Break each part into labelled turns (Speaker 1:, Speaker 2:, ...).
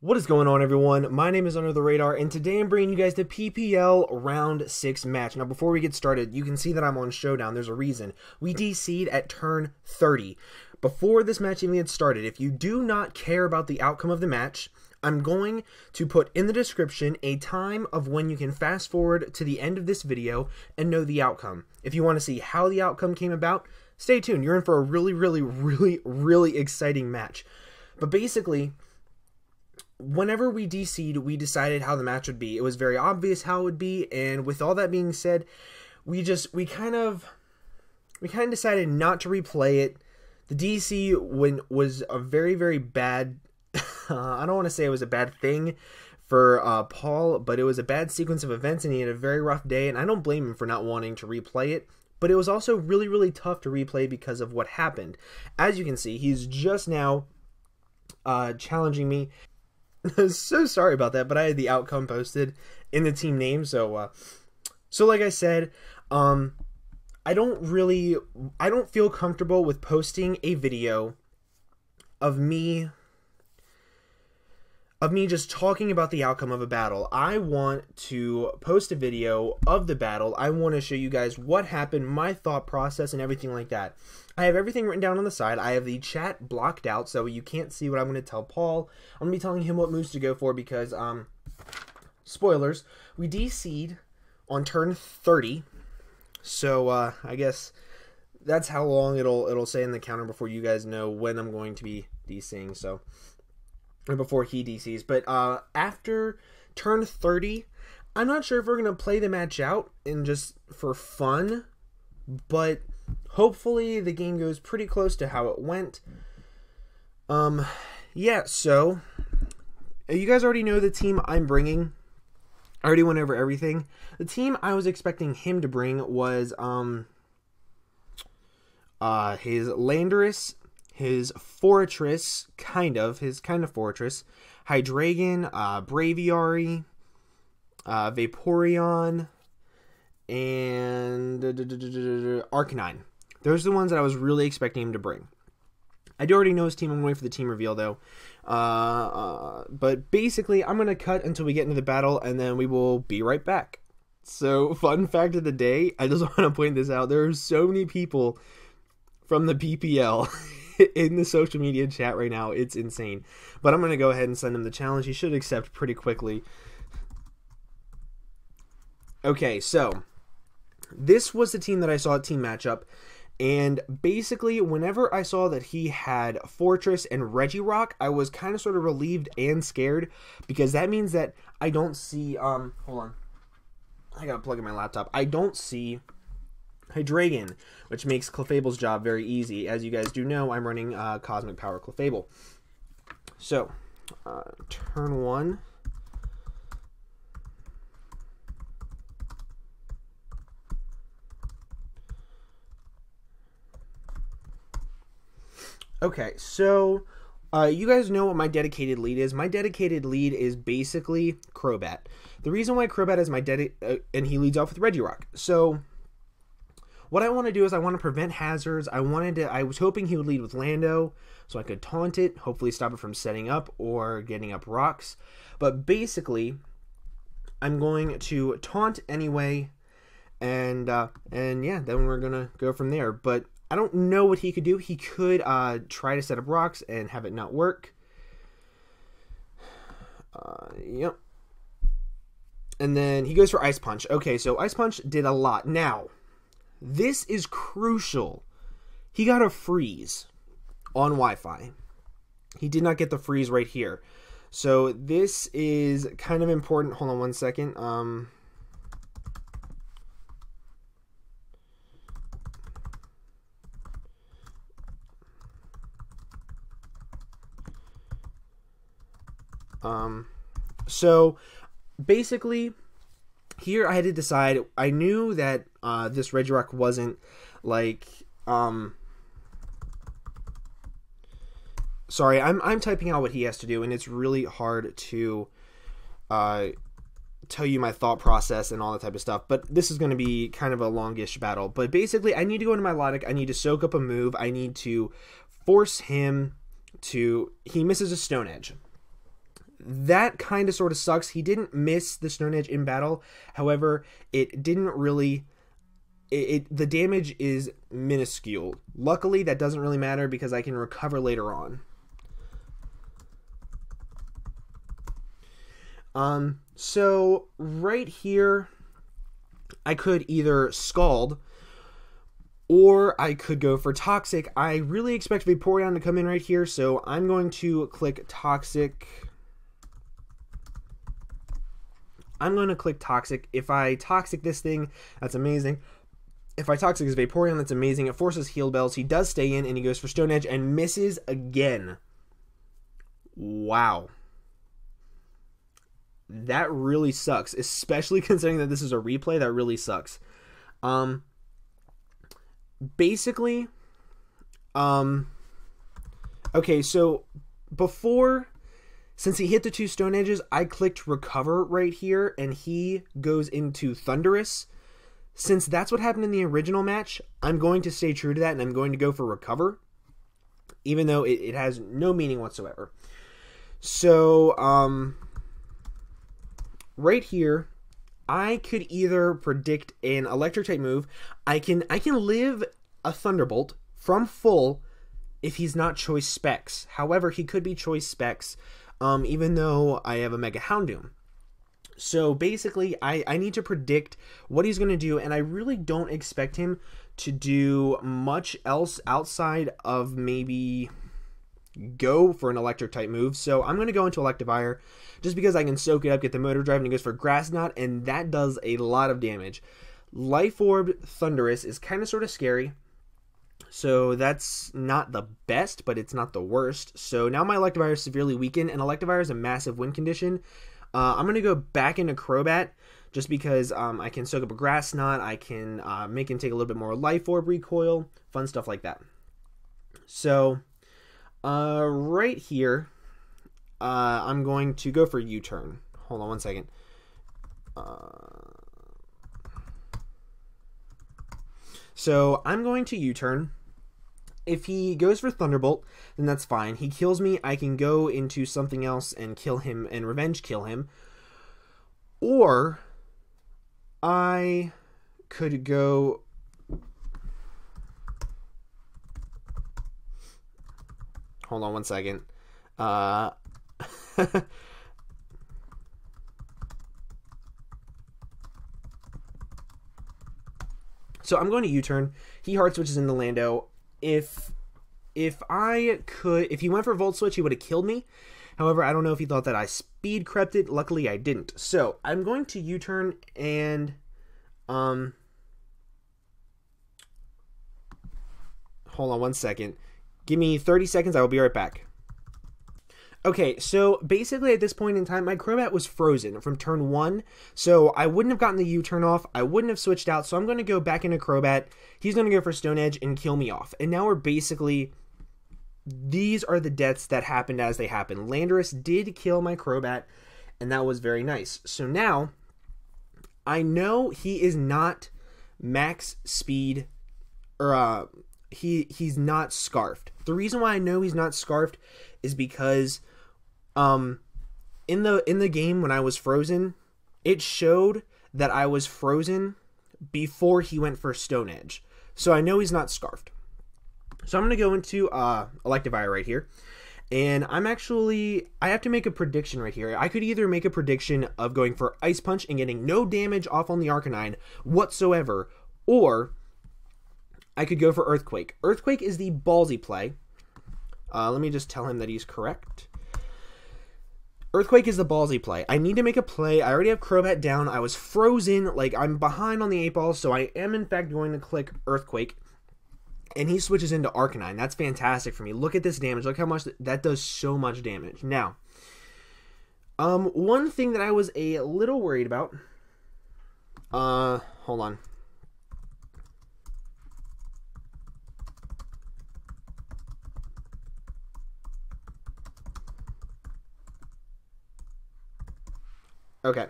Speaker 1: What is going on, everyone? My name is Under the Radar, and today I'm bringing you guys the PPL Round 6 match. Now, before we get started, you can see that I'm on Showdown. There's a reason. We DC'd at turn 30. Before this match even gets started, if you do not care about the outcome of the match, I'm going to put in the description a time of when you can fast forward to the end of this video and know the outcome. If you want to see how the outcome came about, stay tuned. You're in for a really exciting match. But basically, whenever we DC'd, we decided how the match would be. It was very obvious how it would be, and with all that being said, we kind of decided not to replay it. The DC was a very bad. I don't want to say it was a bad thing for Paul, but it was a bad sequence of events, and he had a very rough day. And I don't blame him for not wanting to replay it. But it was also really tough to replay because of what happened. As you can see, he's just now challenging me. So sorry about that, but I had the outcome posted in the team name, so like I said, I don't feel comfortable with posting a video of me just talking about the outcome of a battle. I want to post a video of the battle. I want to show you guys what happened, my thought process, and everything like that. I have everything written down on the side. I have the chat blocked out, so you can't see what I'm going to tell Paul. I'm going to be telling him what moves to go for because, spoilers, we DC'd on turn 30. So, I guess that's how long it'll say in the counter before you guys know when I'm going to be DCing, so, or before he DCs. But, after turn 30, I'm not sure if we're going to play the match out and just for fun, but hopefully the game goes pretty close to how it went. Yeah, so you guys already know the team I'm bringing. I already went over everything. The team I was expecting him to bring was his Landorus, his Fortress, his Fortress, Hydreigon, Braviary, Vaporeon, and Arcanine. Those are the ones that I was really expecting him to bring. I do already know his team. I'm waiting for the team reveal, though. But basically, I'm going to cut until we get into the battle, and then we will be right back. So, fun fact of the day, I just want to point this out. There are so many people from the PPL in the social media chat right now. It's insane. But I'm going to go ahead and send him the challenge. He should accept pretty quickly. Okay, so this was the team that I saw at Team Matchup, and basically whenever I saw that he had Fortress and Regirock, I was kind of sort of relieved and scared, because that means that I don't see, hold on, I gotta plug in my laptop, I don't see Hydreigon, which makes Clefable's job very easy. As you guys do know, I'm running Cosmic Power Clefable. So, turn 1. Okay, so you guys know what my dedicated lead is. My dedicated lead is basically Crobat. The reason why Crobat is my and he leads off with Regirock. So what I want to do is I want to prevent hazards. I was hoping he would lead with Lando so I could taunt it, hopefully stop it from setting up or getting up rocks. But basically, I'm going to taunt anyway, and yeah, then we're gonna go from there. But I don't know what he could do. He could try to set up rocks and have it not work. Yep. And then he goes for Ice Punch. Okay, so Ice Punch did a lot. Now, this is crucial. He got a freeze on Wi-Fi. He did not get the freeze right here. So this is kind of important. Hold on one second. So basically here I had to decide. I knew that this Regirock wasn't like sorry, I'm typing out what he has to do, and it's really hard to tell you my thought process and all that type of stuff, but this is going to be kind of a longish battle. But basically I need to go into my Logic, I need to soak up a move, I need to force him to, he misses a Stone Edge. that kind of sort of sucks. He didn't miss the Stone Edge in battle. However, it didn't really... the damage is minuscule. Luckily, that doesn't really matter because I can recover later on. So right here, I could either Scald or I could go for Toxic. I really expect Vaporeon to come in right here, so I'm going to click Toxic. I'm going to click Toxic. If I Toxic this thing, that's amazing. If I Toxic his Vaporeon, that's amazing. It forces Heal Bells. He does stay in, and he goes for Stone Edge and misses again. Wow. That really sucks, especially considering that this is a replay. That really sucks. Basically, okay, so before, since he hit the 2 Stone Edges, I clicked Recover right here, and he goes into Thundurus. Since that's what happened in the original match, I'm going to stay true to that, and I'm going to go for Recover, even though it has no meaning whatsoever. So, right here, I could either predict an electric type move. I can live a Thunderbolt from full if he's not choice specs. However, he could be choice specs, even though I have a Mega Houndoom. So basically, I need to predict what he's going to do, and I really don't expect him to do much else outside of maybe go for an electric type move. So I'm going to go into Electivire just because I can soak it up, get the motor drive, and he goes for Grass Knot, and that does a lot of damage. Life Orb Thundurus is kind of sort of scary, so that's not the best, but it's not the worst. So now my Electivire is severely weakened, and Electivire is a massive win condition. I'm going to go back into Crobat just because I can soak up a Grass Knot, I can make him take a little bit more Life Orb recoil, fun stuff like that. So right here, I'm going to go for U-turn. Hold on one second. So I'm going to U-turn. If he goes for Thunderbolt, then that's fine. He kills me, I can go into something else and kill him and revenge kill him. Or I could go... Hold on one second. So I'm going to U-turn. He hard switches into Lando. If he went for Volt Switch, he would have killed me. However, I don't know if he thought that I speed crept it. Luckily, I didn't. So I'm going to U-turn and hold on one second. Give me 30 seconds. I will be right back. Okay, so basically at this point in time, my Crobat was frozen from turn 1, so I wouldn't have gotten the U-turn off, I wouldn't have switched out, so I'm going to go back into Crobat, he's going to go for Stone Edge and kill me off. And now we're basically, these are the deaths that happened as they happened. Landorus did kill my Crobat, and that was very nice. So now, I know he is not max speed, or he's not Scarfed. The reason why I know he's not Scarfed is because in the game when I was frozen, it showed that I was frozen before he went for Stone Edge. So I know he's not Scarfed. So I'm going to go into Electivire right here. And I have to make a prediction right here. I could either make a prediction of going for Ice Punch and getting no damage off on the Arcanine whatsoever, or I could go for Earthquake. Earthquake is the ballsy play. Let me just tell him that he's correct. Earthquake is the ballsy play. I need to make a play. I already have Crobat down. I was frozen. Like, I'm behind on the 8-ball, so I am, in fact, going to click Earthquake. And he switches into Arcanine. That's fantastic for me. Look at this damage. Look how much that does so much damage. Now, one thing that I was a little worried about. Hold on. Okay,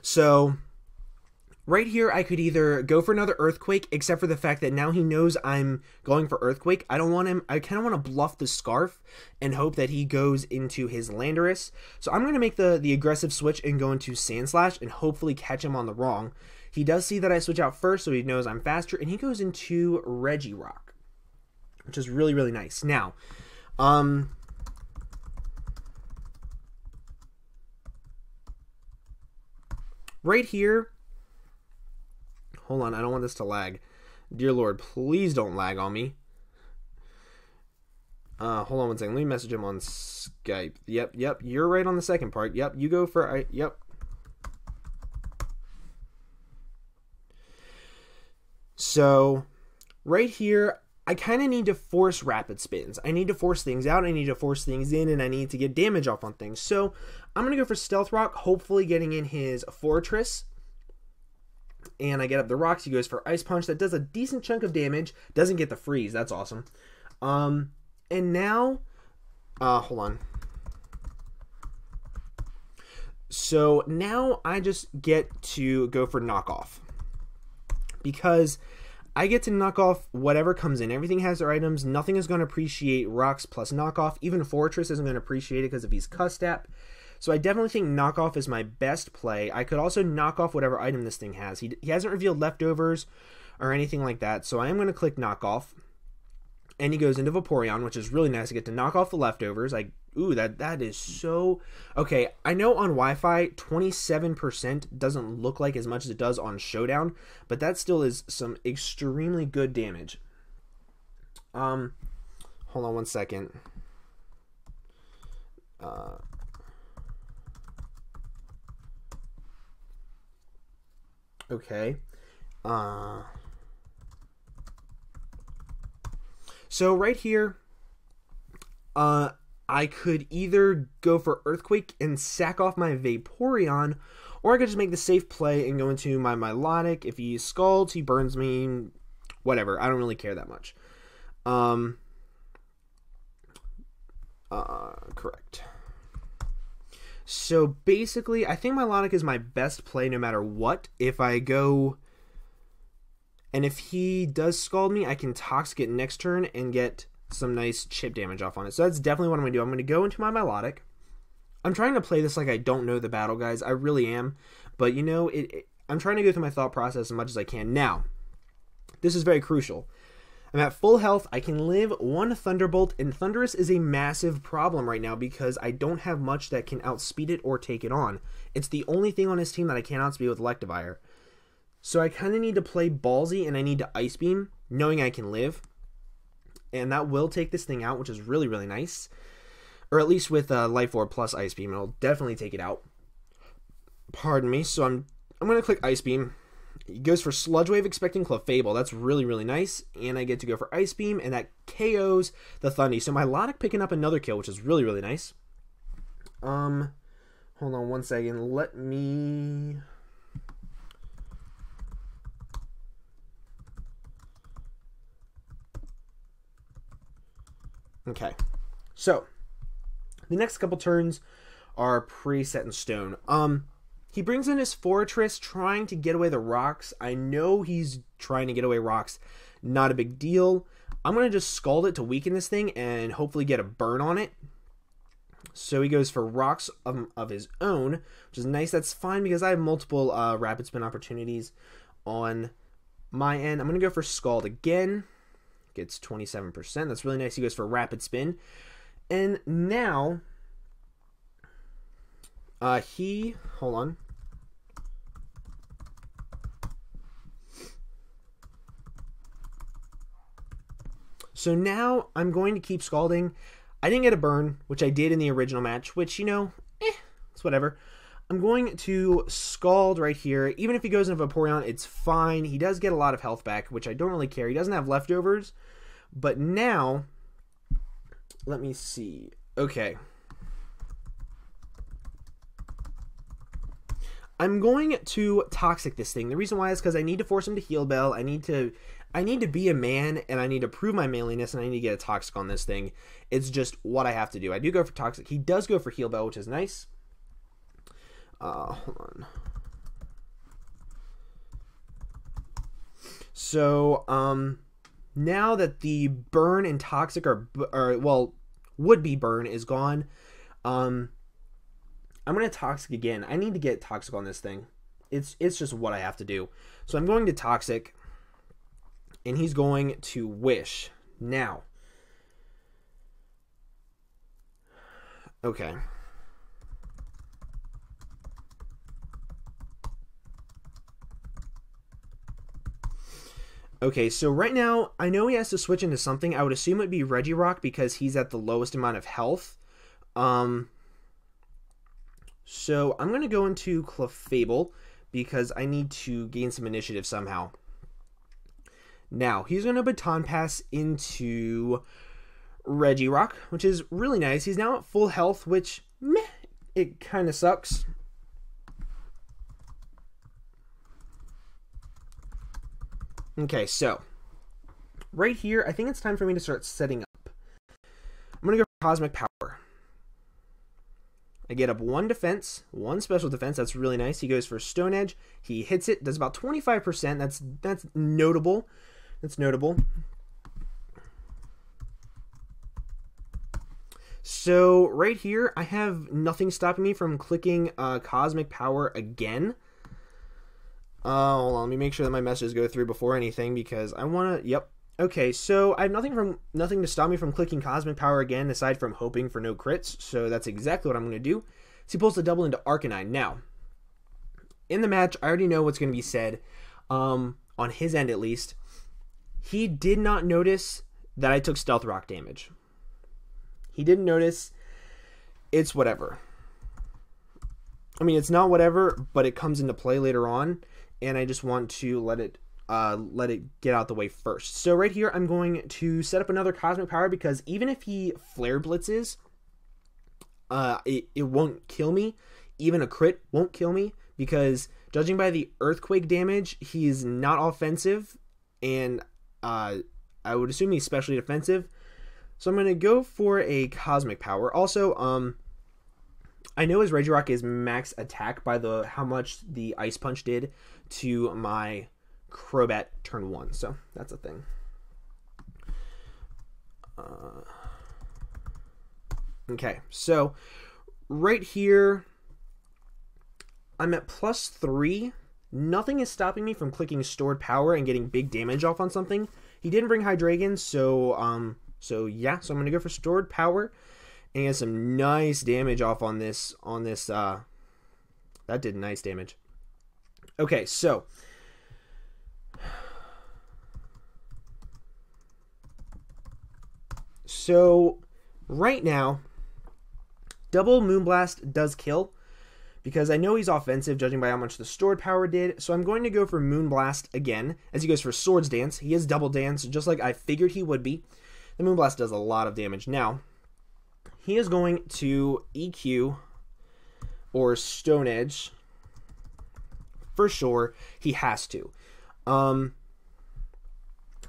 Speaker 1: so Right here, I could either go for another Earthquake, except for the fact that now he knows I'm going for Earthquake. I don't want him. I kind of want to bluff the Scarf and hope that he goes into his Landorus. So I'm going to make the aggressive switch and go into Sandslash and hopefully catch him on the wrong. He does see that I switch out first, so he knows I'm faster, and he goes into Regirock, which is really, really nice. Now, right here, hold on, I don't want this to lag. Dear Lord, please don't lag on me. Hold on one second. Let me message him on Skype. Yep, you're right on the second part. Yep, you go for, yep. So, right here, I kind of need to force rapid spins. I need to force things out, I need to force things in, and I need to get damage off on things. So, I'm going to go for Stealth Rock, hopefully getting in his Fortress. And I get up the rocks. He goes for Ice Punch. That does a decent chunk of damage. Doesn't get the freeze. That's awesome. And now, hold on. So now I just get to go for Knockoff, because I get to knock off whatever comes in. Everything has their items. Nothing is going to appreciate rocks plus knockoff. Even Fortress isn't going to appreciate it because of his Custap. So I definitely think knockoff is my best play. I could also knock off whatever item this thing has. He hasn't revealed leftovers or anything like that. So I am going to click knockoff. And he goes into Vaporeon, which is really nice. I get to knock off the leftovers. Ooh, that is so... Okay, I know on Wi-Fi, 27% doesn't look like as much as it does on Showdown, but that still is some extremely good damage. Hold on one second. Okay. So right here, I could either go for Earthquake and sack off my Vaporeon, or I could just make the safe play and go into my Milotic. If he Scalds, he burns me, whatever. I don't really care that much. Correct. So basically, I think Milotic is my best play no matter what. If I go... And if he does Scald me, I can Toxic it next turn and get some nice chip damage off on it. So that's definitely what I'm going to do. I'm going to go into my Milotic. I'm trying to play this like I don't know the battle, guys. I really am. But, you know, I'm trying to go through my thought process as much as I can. Now, this is very crucial. I'm at full health. I can live one Thunderbolt, and Thundurus is a massive problem right now because I don't have much that can outspeed it or take it on. It's the only thing on his team that I can't outspeed with Electivire. So I kind of need to play ballsy, and I need to Ice Beam, knowing I can live. And that will take this thing out, which is really, really nice. Or at least with Life Orb plus Ice Beam, it'll definitely take it out. Pardon me. So I'm going to click Ice Beam. He goes for Sludge Wave, expecting Clefable. That's really, really nice. And I get to go for Ice Beam, and that KOs the Thundy. So my Milotic picking up another kill, which is really, really nice. Hold on one second. Let me... Okay, so the next couple turns are pretty set in stone. He brings in his Fortress, trying to get away the rocks. I know he's trying to get away rocks. Not a big deal. I'm going to just Scald it to weaken this thing and hopefully get a burn on it. So he goes for rocks of his own, which is nice. That's fine because I have multiple Rapid Spin opportunities on my end. I'm going to go for Scald again. Gets 27%. That's really nice. He goes for Rapid Spin. And now, hold on. So now I'm going to keep Scalding. I didn't get a burn, which I did in the original match, which, you know, it's whatever. I'm going to Scald right here. Even if he goes into Vaporeon, it's fine. He does get a lot of health back, which I don't really care. He doesn't have leftovers. But now, let me see. Okay. I'm going to Toxic this thing. The reason why is because I need to force him to Heal Bell. I need to be a man, and I need to prove my manliness, and I need to get a Toxic on this thing. It's just what I have to do. I do go for Toxic. He does go for Heal Bell, which is nice. Hold on. So, now that the burn and toxic well, would-be burn is gone, I'm going to toxic again. I need to get toxic on this thing. It's just what I have to do. So I'm going to toxic, and he's going to wish. Now, okay. Okay, so right now, I know he has to switch into something. I would assume it would be Regirock because he's at the lowest amount of health. So I'm going to go into Clefable because I need to gain some initiative somehow. Now, he's going to Baton Pass into Regirock, which is really nice. He's now at full health, which, meh, it kind of sucks. Okay, so right here, I think it's time for me to start setting up. I'm going to go for Cosmic Power. I get up 1 defense, 1 special defense. That's really nice. He goes for Stone Edge. He hits it. Does about 25%. That's notable. That's notable. So right here, I have nothing stopping me from clicking Cosmic Power again. Hold on, let me make sure that my messages go through before anything because I want to, yep. Okay, so I have nothing to stop me from clicking Cosmic Power again aside from hoping for no crits, so that's exactly what I'm going to do. So he pulls the double into Arcanine. Now, in the match, I already know what's going to be said, on his end at least. He did not notice that I took Stealth Rock damage. He didn't notice. It's whatever. I mean, it's not whatever, but it comes into play later on. And I just want to let it get out the way first. So right here, I'm going to set up another Cosmic Power because even if he Flare Blitzes, it won't kill me. Even a crit won't kill me because judging by the Earthquake damage, he's not offensive, and I would assume he's specially defensive. So I'm going to go for a Cosmic Power. Also, I know his Regirock is max attack by how much the Ice Punch did to my Crobat turn 1. So that's a thing. Okay, so right here, I'm at +3. Nothing is stopping me from clicking Stored Power and getting big damage off on something. He didn't bring Hydreigon, so yeah. So I'm going to go for Stored Power and get some nice damage off on this. That did nice damage. Okay, so right now, double Moonblast does kill because I know he's offensive judging by how much the Stored Power did. So I'm going to go for Moonblast again as he goes for Swords Dance. He is Double Dance just like I figured he would be. The Moonblast does a lot of damage. Now, he is going to EQ or Stone Edge. For sure, he has to.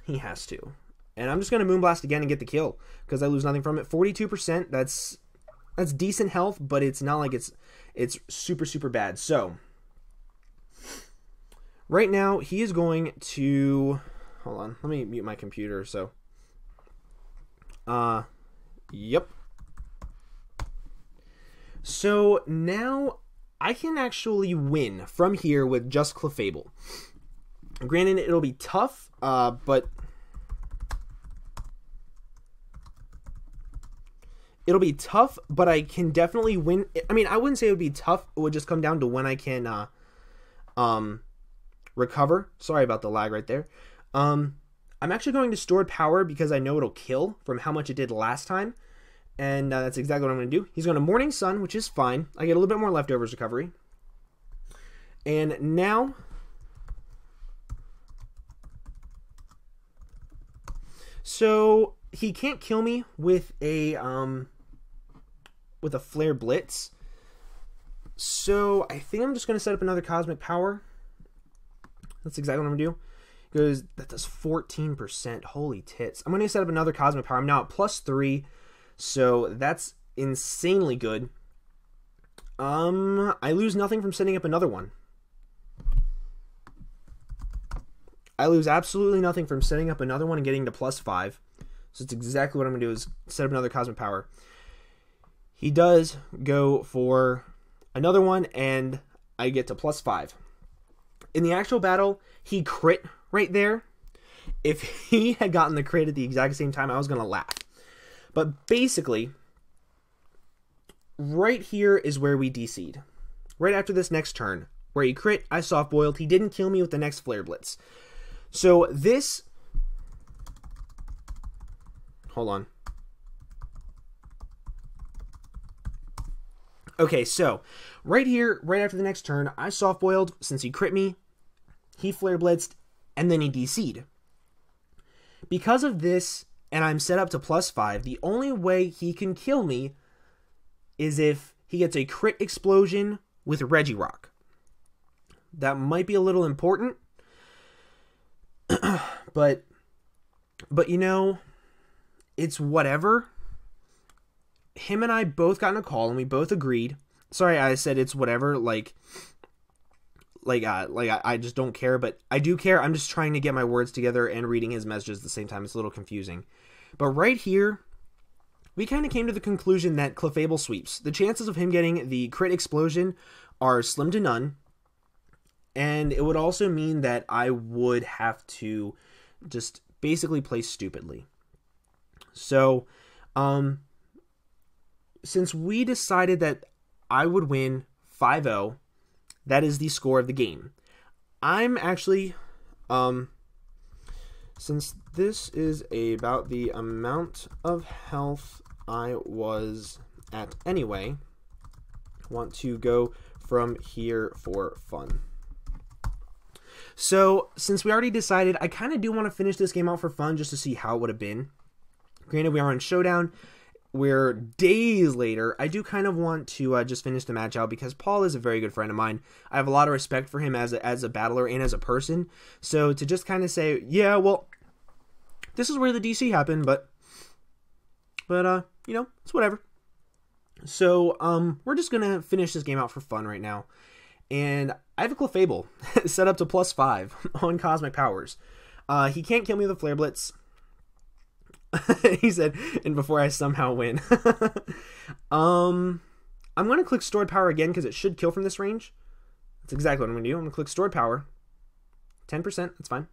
Speaker 1: He has to. And I'm just going to Moonblast again and get the kill because I lose nothing from it. 42%, that's decent health, but it's not like it's super, super bad. So, right now, he is going to... Hold on, let me mute my computer. So, yep. So, now I can actually win from here with just Clefable. Granted, it'll be tough, but... It'll be tough, but I can definitely win. I mean, I wouldn't say it would be tough. It would just come down to when I can recover. Sorry about the lag right there. I'm actually going to Stored Power because I know it'll kill from how much it did last time. And that's exactly what I'm going to do. He's going to Morning Sun, which is fine. I get a little bit more leftovers recovery. And now... So, he can't kill me with a Flare Blitz. So, I think I'm just going to set up another Cosmic Power. That's exactly what I'm going to do. Because that does 14%. Holy tits. I'm going to set up another Cosmic Power. I'm now at +3. So, that's insanely good. I lose nothing from setting up another one. I lose absolutely nothing from setting up another one and getting to +5. So it's exactly what I'm going to do is set up another Cosmic Power. He does go for another one, and I get to +5. In the actual battle, he crit right there. If he had gotten the crit at the exact same time, I was going to laugh. But basically, right here is where we DC'd. Right after this next turn, where he crit, I soft-boiled. He didn't kill me with the next Flare Blitz. So this... Hold on. Okay, so right here, right after the next turn, I soft-boiled. Since he crit me, he Flare Blitzed, and then he DC'd. Because of this, and I'm set up to +5, the only way he can kill me is if he gets a crit explosion with Regirock. That might be a little important, but you know, it's whatever. Him and I both got in a call, and we both agreed. Sorry, I said it's whatever, I just don't care, but I do care. I'm just trying to get my words together and reading his messages at the same time. It's a little confusing. But right here, we kind of came to the conclusion that Clefable sweeps. The chances of him getting the crit explosion are slim to none. And it would also mean that I would have to just basically play stupidly. So, since we decided that I would win 5-0, that is the score of the game. I'm actually, since this is about the amount of health I was at anyway, want to go from here for fun. So, since we already decided, I kind of do want to finish this game out for fun just to see how it would have been. Granted, we are on Showdown. We're days later. I do kind of want to just finish the match out because Paul is a very good friend of mine. I have a lot of respect for him as a battler and as a person. So to just kind of say, yeah, well, this is where the DC happened, but you know, it's whatever. So we're just gonna finish this game out for fun right now, and I have a Clefable set up to +5 on Cosmic Powers. He can't kill me with a Flare Blitz. He said, and before I somehow win. I'm going to click Stored Power again because it should kill from this range. That's exactly what I'm going to do. I'm going to click Stored Power. 10%, that's fine.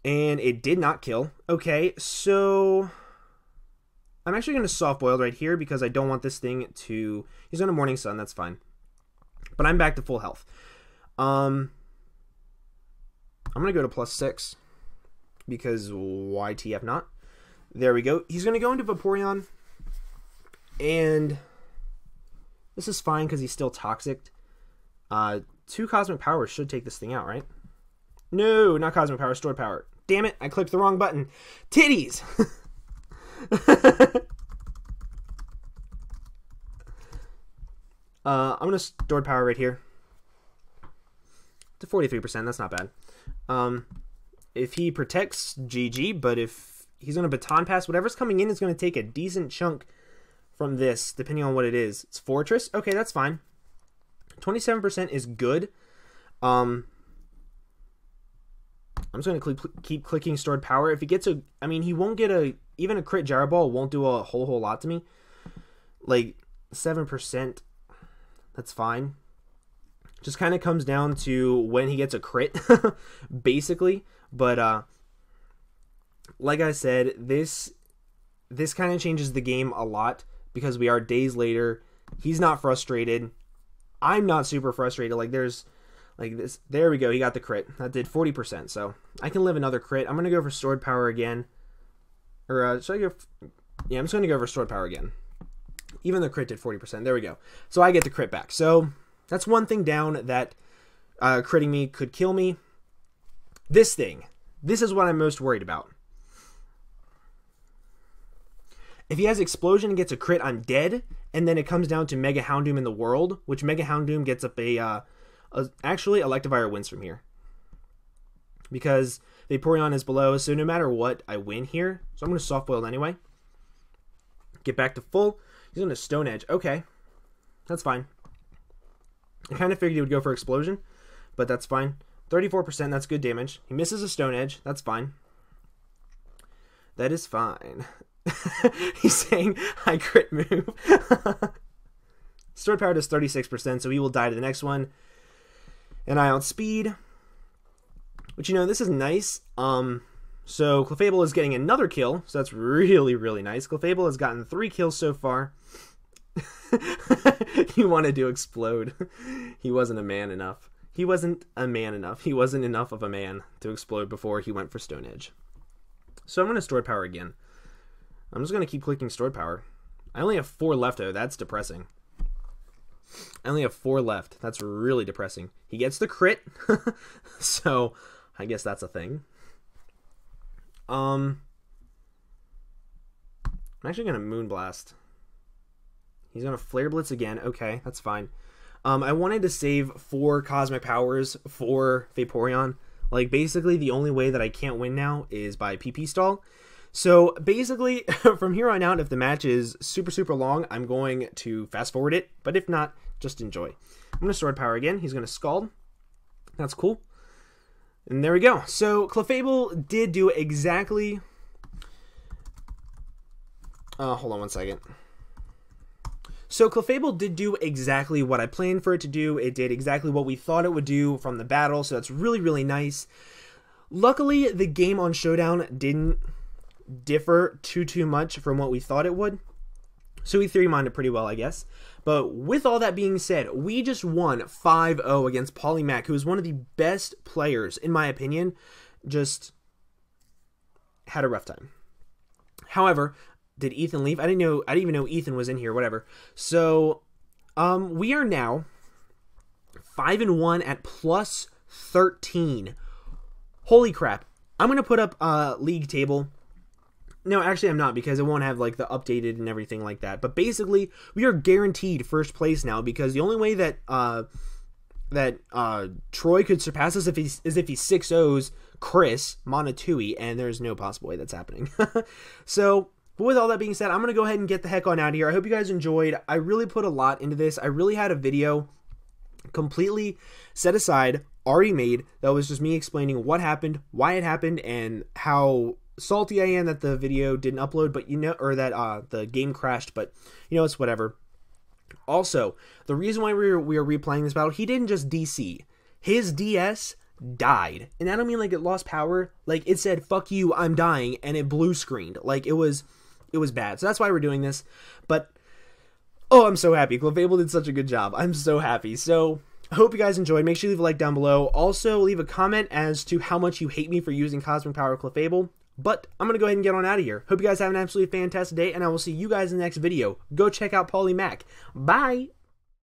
Speaker 1: And it did not kill. Okay, so I'm actually going to soft boil right here because I don't want this thing to... He's on a Morning Sun, that's fine. But I'm back to full health. I'm going to go to +6. Because YTF not. There we go. He's going to go into Vaporeon. And this is fine because he's still toxic. 2 Cosmic Powers should take this thing out, right? No, not Cosmic Power, Stored Power. Damn it, I clicked the wrong button. Titties! I'm going to Stored Power right here. To 43%, that's not bad. If he protects, GG, but if he's going to Baton Pass, whatever's coming in is going to take a decent chunk from this, depending on what it is. It's Fortress? Okay, that's fine. 27% is good. I'm just going to keep clicking Stored Power. If he gets a... I mean, he won't get a... Even a crit Gyro Ball won't do a whole lot to me. Like, 7%, that's fine. Just kind of comes down to when he gets a crit, basically. But like I said, this kind of changes the game a lot because we are days later. He's not frustrated. I'm not super frustrated. Like there's like this. There we go. He got the crit. That did 40%. So I can live another crit. I'm gonna go for Stored Power again. Or should I go? Yeah, I'm just gonna go for Stored Power again. Even the crit did 40%. There we go. So I get the crit back. So that's one thing down that critting me could kill me. This thing. This is what I'm most worried about. If he has Explosion and gets a crit, I'm dead. And then it comes down to Mega Houndoom in the world, which Mega Houndoom gets up actually, Electivire wins from here. Because Vaporeon is below, so no matter what, I win here. So I'm going to Soft Boil anyway. Get back to full. He's going to Stone Edge. Okay. That's fine. I kind of figured he would go for Explosion, but that's fine. 34%, that's good damage. He misses a Stone Edge. That's fine. That is fine. He's saying, I crit move. Sword Power does 36%, so he will die to the next one. And I outspeed. But, you know, this is nice. So Clefable is getting another kill, so that's really, really nice. Clefable has gotten 3 kills so far. He wanted to explode. He wasn't a man enough. He wasn't a man enough. He wasn't enough of a man to explode before he went for Stone Edge. So I'm going to Stored Power again. I'm just going to keep clicking Stored Power. I only have 4 left, though. That's depressing. I only have 4 left. That's really depressing. He gets the crit. So I guess that's a thing. I'm actually going to Moonblast. He's going to Flare Blitz again. Okay, that's fine. I wanted to save 4 Cosmic Powers for Vaporeon. Like, basically, the only way that I can't win now is by PP stall. So, basically, from here on out, if the match is super, super long, I'm going to fast forward it. But if not, just enjoy. I'm going to Sword Power again. He's going to Scald. That's cool. And there we go. So, Clefable did do exactly... hold on one second. So Clefable did do exactly what I planned for it to do. It did exactly what we thought it would do from the battle, so that's really, really nice. Luckily, the game on Showdown didn't differ too much from what we thought it would. So we 3-mined pretty well, I guess. But with all that being said, we just won 5-0 against Polymac, who is one of the best players, in my opinion. Just had a rough time. However, did Ethan leave? I didn't even know Ethan was in here, whatever. So, we are now 5-1 at plus 13. Holy crap. I'm going to put up a league table. No, actually I'm not, because it won't have like the updated and everything like that. But basically, we are guaranteed first place now, because the only way that Troy could surpass us is if he 6-0s Chris Monotui, and there's no possible way that's happening. So, but with all that being said, I'm going to go ahead and get the heck on out of here. I hope you guys enjoyed. I really put a lot into this. I really had a video completely set aside, already made, that was just me explaining what happened, why it happened, and how salty I am that the video didn't upload, but you know, or that the game crashed, but you know, it's whatever. Also, the reason why we are replaying this battle, he didn't just DC. His DS died. And I don't mean like it lost power. Like, it said, fuck you, I'm dying, and it blue screened. Like, it was bad. So that's why we're doing this. But, oh, I'm so happy. Clefable did such a good job. I'm so happy. So, I hope you guys enjoyed. Make sure you leave a like down below. Also, leave a comment as to how much you hate me for using Cosmic Power Clefable. But I'm going to go ahead and get on out of here. Hope you guys have an absolutely fantastic day, and I will see you guys in the next video. Go check out Polymac. Bye!